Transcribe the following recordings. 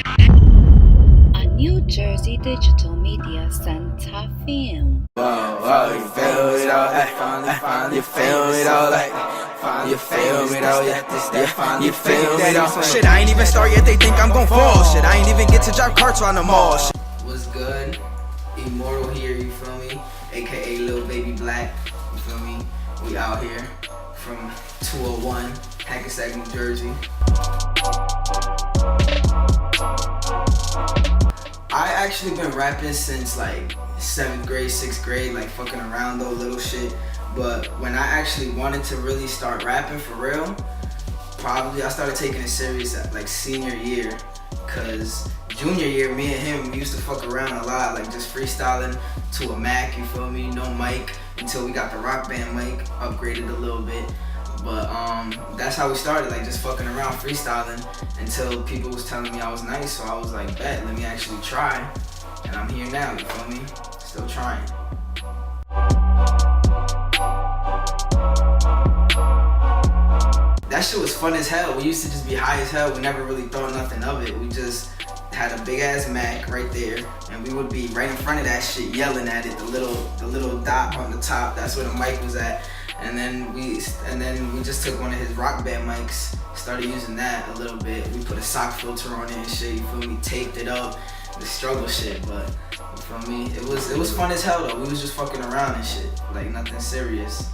A New Jersey digital media center film. Whoa, you feel it all, you feel it all, you feel it all, you feel it all. Shit, I ain't even start yet, they think I'm gon' fall. Shit, I ain't even get to drop carts on the mall. What's good? Immortal here, you feel me? AKA Lil Baby Black, you feel me? We out here from 201, Hackensack, New Jersey. I actually been rapping since like 7th grade, 6th grade, like fucking around though, little shit. But when I actually wanted to really start rapping for real, probably I started taking it serious at like senior year. Cause junior year, me and him, we used to fuck around a lot, like just freestyling to a Mac, you feel me? No mic, until we got the Rock Band mic, upgraded a little bit. But that's how we started, like just fucking around freestyling until people was telling me I was nice, so I was like, bet, let me actually try. And I'm here now, you feel me? Still trying. That shit was fun as hell. We used to just be high as hell. We never really thought nothing of it. We just had a big ass Mac right there, and we would be right in front of that shit yelling at it, the little dot on the top. That's where the mic was at. And then we just took one of his Rock Band mics, started using that a little bit. We put a sock filter on it and shit, you feel me? Taped it up, the struggle shit, but you feel me? It was fun as hell though. We was just fucking around and shit, like nothing serious.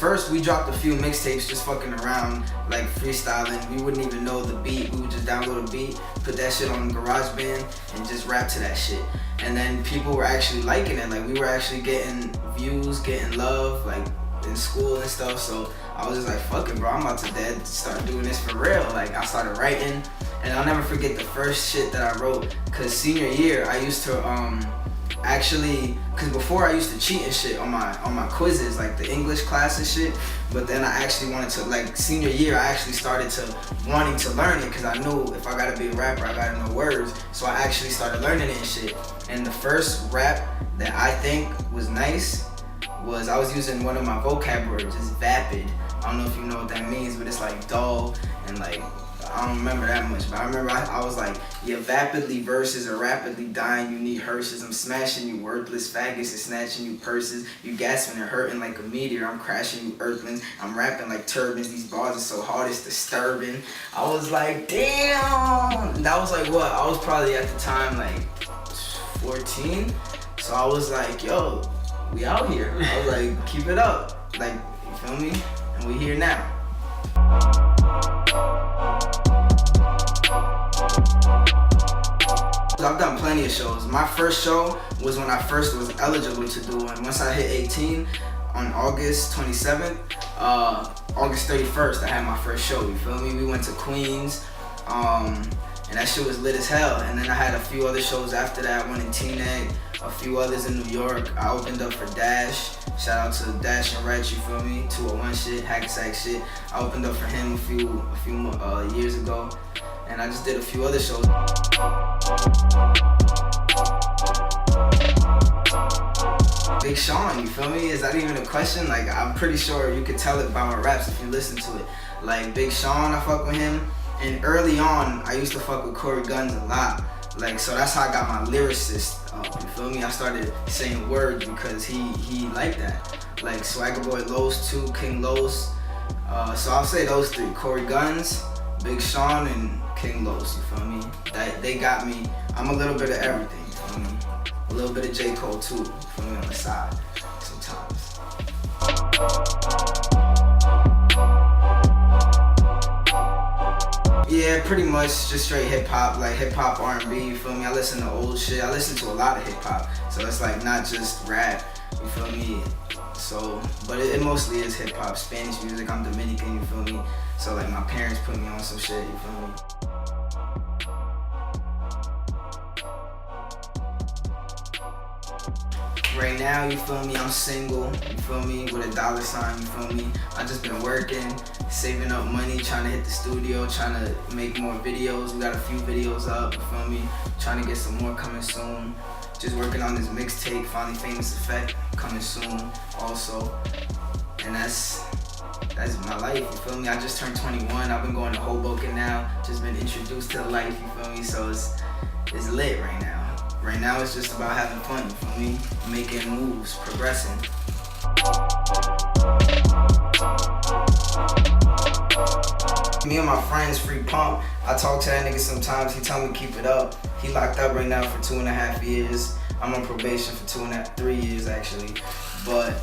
First, we dropped a few mixtapes just fucking around, like freestyling. We wouldn't even know the beat. We would just download a beat, put that shit on GarageBand, and just rap to that shit. And then people were actually liking it. Like we were actually getting views, getting love, like in school and stuff. So I was just like, fuck it, bro. I'm about to start doing this for real. Like I started writing, and I'll never forget the first shit that I wrote. Cause senior year, I used to actually, cause before I used to cheat and shit on my quizzes, like the English class and shit. But then I actually wanted to, like senior year, I actually started to wanting to learn it, cause I knew if I gotta be a rapper, I gotta know words. So I actually started learning it and shit. And the first rap that I think was nice was I was using one of my vocab words, it's vapid. I don't know if you know what that means, but it's like dull and like, I don't remember that much, but I remember I was like, your vapidly verses are rapidly dying, you need hearses, I'm smashing you worthless faggots and snatching you purses, you gasping and hurting like a meteor, I'm crashing you earthlings, I'm rapping like turbans, these bars are so hard it's disturbing. I was like, damn! That was like what? I was probably at the time like 14, so I was like, yo, we out here. I was like, keep it up, like, you feel me? And we here now. I've done plenty of shows. My first show was when I first was eligible to do one. Once I hit 18 on August 27th, August 31st, I had my first show, you feel me? We went to Queens, and that shit was lit as hell. And then I had a few other shows after that, one in Teaneck, a few others in New York. I opened up for Dash. Shout out to Dash and Rich, you feel me? 201 shit, Hackensack shit. I opened up for him a few years ago. And I just did a few other shows. Big Sean, you feel me? Is that even a question? Like, I'm pretty sure you could tell it by my raps if you listen to it. Like, Big Sean, I fuck with him. And early on, I used to fuck with Corey Guns a lot. Like, so that's how I got my lyricist up, you feel me? I started saying words because he liked that. Like, Swagger Boy Los too, King Los. So I'll say those three, Corey Guns, Big Sean, and King Los, you feel me? They got me. I'm a little bit of everything, you feel me? A little bit of J. Cole too, you feel me, on the side, sometimes. Yeah, pretty much just straight hip hop, like hip hop R&B, you feel me? I listen to old shit, I listen to a lot of hip hop, so it's like not just rap, you feel me? So, but it mostly is hip hop, Spanish music, I'm Dominican, you feel me? So like my parents put me on some shit, you feel me? Right now, you feel me, I'm single, you feel me, with a dollar sign, you feel me? I just been working, saving up money, trying to hit the studio, trying to make more videos. We got a few videos up, you feel me? Trying to get some more coming soon. Just working on this mixtape, Finally Famous Effect, coming soon also. And that's that's my life, you feel me? I just turned 21, I've been going to Hoboken now, just been introduced to the life, you feel me? So it's lit right now. Right now it's just about having fun, you feel me? Making moves, progressing. Me and my friends, Free Pump, I talk to that nigga sometimes, he tell me keep it up. He locked up right now for 2.5 years. I'm on probation for 3 years actually. But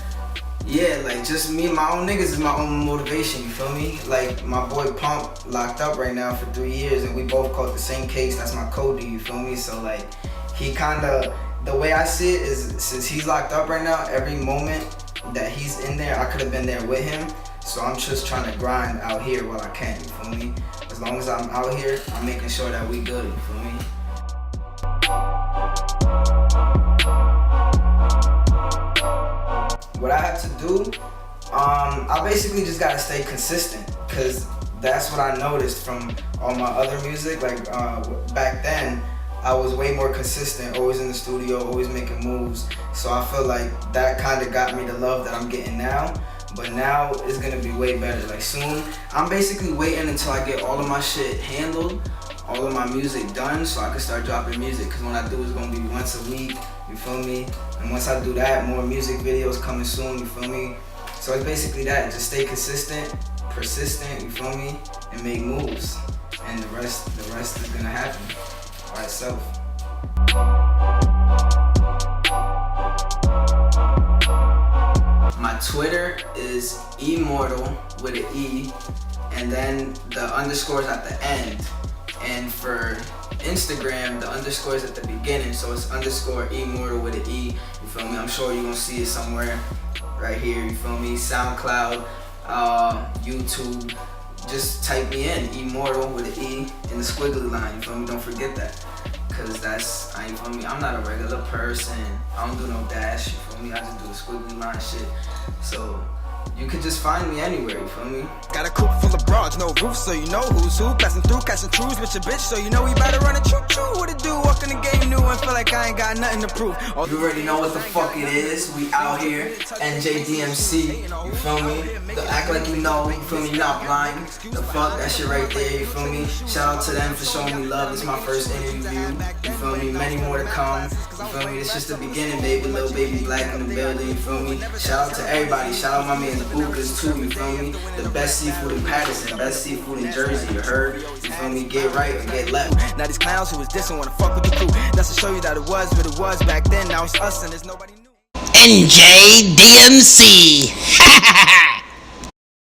yeah, like just me and my own niggas is my own motivation, you feel me? Like my boy Pump locked up right now for 3 years and we both caught the same case, that's my Cody, you feel me? So like, he kinda, the way I see it is since he's locked up right now, every moment that he's in there, I could have been there with him. So I'm just trying to grind out here while I can, you feel me? As long as I'm out here, I'm making sure that we good, you feel me? What I have to do, I basically just gotta stay consistent, cause that's what I noticed from all my other music. Like back then, I was way more consistent, always in the studio, always making moves. So I feel like that kind of got me the love that I'm getting now. But now it's gonna be way better. Like soon, I'm basically waiting until I get all of my shit handled, all of my music done, so I can start dropping music. Cause when I do, it's gonna be once a week, you feel me? And once I do that, more music videos coming soon, you feel me? So it's basically that, just stay consistent, persistent, you feel me? And make moves. And the rest is gonna happen by itself. My Twitter is immortal with an E, and then the underscores at the end. And for Instagram, the underscore is at the beginning, so it's underscore immortal with an E, you feel me? I'm sure you're gonna see it somewhere right here, you feel me? SoundCloud, YouTube, just type me in, immortal with an E in the squiggly line, you feel me? Don't forget that, cause that's, you feel me? I'm not a regular person, I don't do no dash, you feel me? I just do the squiggly line shit, so you could just find me anywhere, you feel me? Got a coupe full of broads, no roof, so you know who's who. Passing through, catching trues with your bitch, so you know we better run a choo-choo. What it do? Walk in the game new and feel like I ain't got nothing to prove. You already know what the fuck it is. We out here, NJDMC, you feel me? The act like you know, you feel me? You're not blind. The fuck, that shit right there, you feel me? Shout out to them for showing me love. This is my first interview, you feel me? Many more to come, you feel me? It's just the beginning, baby. Little baby black in the building, you feel me? Shout out to everybody. Shout out my man Bukas too, you feel me? The best seafood in Patterson, best seafood in Jersey, you heard? You feel me? Get right or get left. Now these clowns who was dissing wanna fuck with the crew. That's to show you that it was what it was back then. Now it's us and there's nobody new. NJDMC.